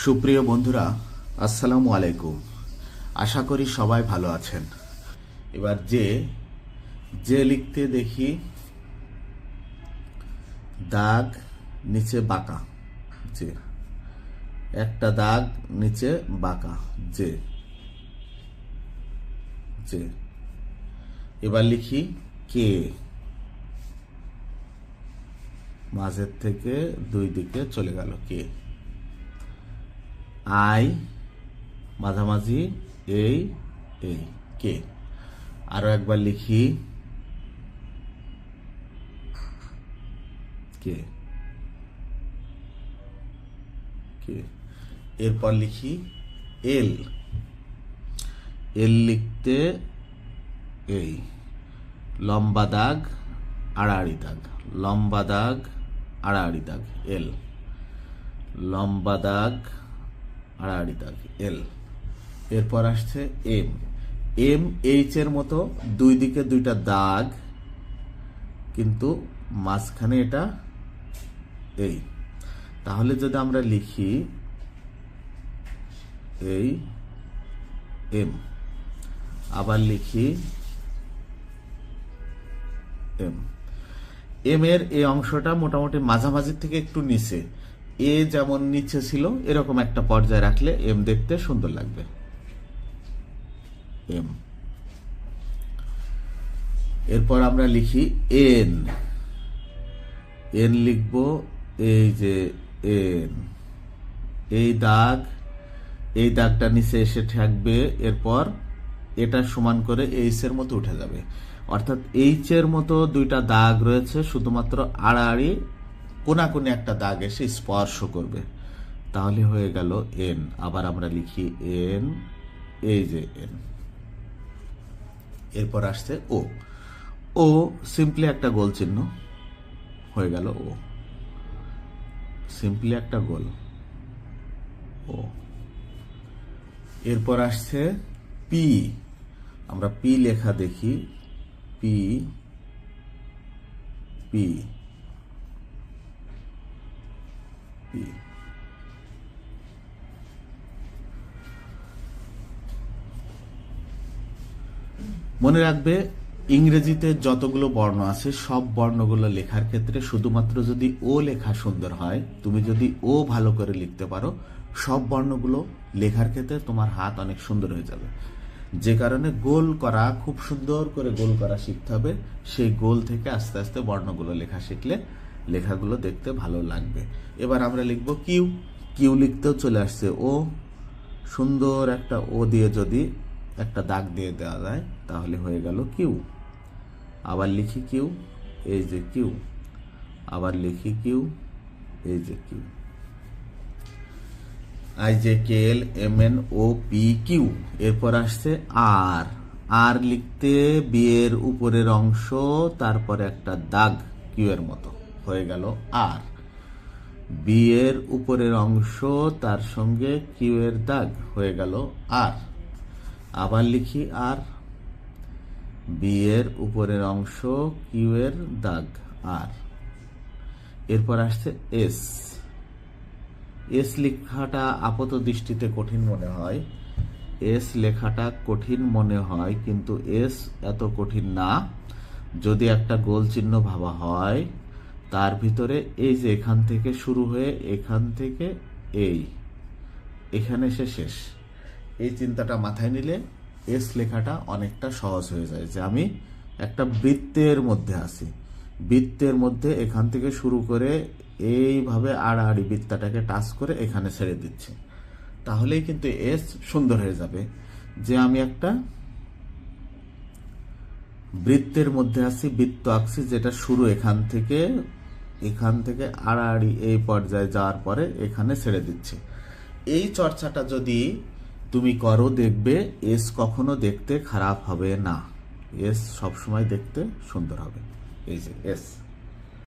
সুপ্রিয় বন্ধুরা, আসসালামু আলাইকুম। আশা করি সবাই ভালো আছেন। এবার যে লিখতে দেখি দাগ নিচে বাঁকা, যে একটা দাগ নিচে বাঁকা, যে এবার লিখি কে, মাঝের থেকে দুই দিকে চলে গেল কে। আই মাঝামাঝি, এই কে। আরো একবার লিখি কে, এরপর লিখি এল লিখতে এই লম্বা দাগ আড়াআড়ি দাগ, লম্বা দাগ আড়াআড়ি দাগ, এল লম্বা দাগ আড়াআড়ি দাগ, এল। এরপর আসছে এম এইচ এর মতো দুই দিকে দুইটা দাগ, কিন্তু মাঝখানে এটা এই। তাহলে যদি আমরা লিখি এই এম, আবার লিখি এম এর এই অংশটা মোটামুটি মাঝামাঝি থেকে একটু নিচে, এ যেমন নিচে ছিল এরকম একটা পর্যায়ে রাখলে এম দেখতে সুন্দর লাগবে। এম। এরপর আমরা লিখি এন লিখব এই যে এন, এই দাগটা নিচে এসে ঠেকবে, এরপর এটা সমান করে এইচ এর মতো উঠে যাবে। অর্থাৎ এইচ এর মতো দুইটা দাগ রয়েছে, শুধুমাত্র আড়াআড়ি কোনাকুনি একটা দাগ এসে স্পর্শ করবে, তাহলে হয়ে গেল এন। আবার আমরা লিখি এন, এই যে এন। এরপর আসছে ও সিম্পলি একটা গোল চিহ্ন, হয়ে গেল ও, সিম্পলি একটা গোল ও। এরপর আসছে পি, আমরা পি লেখা দেখি, পি পি পি। মনে রাখবে, ইংরেজিতে যতগুলো বর্ণ আছে সব বর্ণগুলো লেখার ক্ষেত্রে শুধুমাত্র যদি ও লেখা সুন্দর হয়, তুমি যদি ও ভালো করে লিখতে পারো, সব বর্ণগুলো লেখার ক্ষেত্রে তোমার হাত অনেক সুন্দর হয়ে যাবে। যে কারণে গোল করা, খুব সুন্দর করে গোল করা শিখতে হবে। সেই গোল থেকে আস্তে আস্তে বর্ণগুলো লেখা শিখলে লেখাগুলো দেখতে ভালো লাগবে। এবার আমরা লিখব কিউ লিখতেও চলে আসছে ও, সুন্দর একটা ও দিয়ে যদি একটা দাগ দিয়ে দেওয়া যায় তাহলে হয়ে গেল কিউ। আবার লিখি কিউ, এই যে কিউ। আবার লিখি কিউ, এই যে Q. I J K L M N O P Q. এরপর আসছে আর লিখতে বি এর উপরের অংশ, তারপরে একটা দাগ কিউ এর মতো, হয়ে গেল আর। বি এর উপরের অংশ, তার সঙ্গে কিউ এর দাগ, হয়ে গেল আর। আবার লিখি আর, বি এর উপরের অংশ, কিউ এর দাগ, আর। এরপর আসছে এস লেখাটা আপাত দৃষ্টিতে কঠিন মনে হয়, এস লেখাটা কঠিন মনে হয়, কিন্তু এস এত কঠিন না যদি একটা গোল চিহ্ন ভাবা হয়। তার ভিতরে এই যে এখান থেকে শুরু হয়ে এখান থেকে এখানে এসে শেষ, এই চিন্তাটা মাথায় নিলে এস লেখাটা অনেকটা সহজ হয়ে যায়। যে আমি একটা বৃত্তের মধ্যে আছি, বৃত্তের মধ্যে এখান থেকে শুরু করে এইভাবে আড়াআড়ি বৃত্তটাকে টাচ করে এখানে ছেড়ে দিচ্ছি, তাহলেই কিন্তু এস সুন্দর হয়ে যাবে। যে আমি একটা বৃত্তের মধ্যে আছি, বৃত্ত আঁকছি, যেটা শুরু এখান থেকে আড়াআড়ি এই পর্যায়ে যাওয়ার পরে এখানে ছেড়ে দিচ্ছি। এই চর্চাটা যদি তুমি করো, দেখবে এস কখনো দেখতে খারাপ হবে না, এস সবসময় দেখতে সুন্দর হবে। এই যে এস।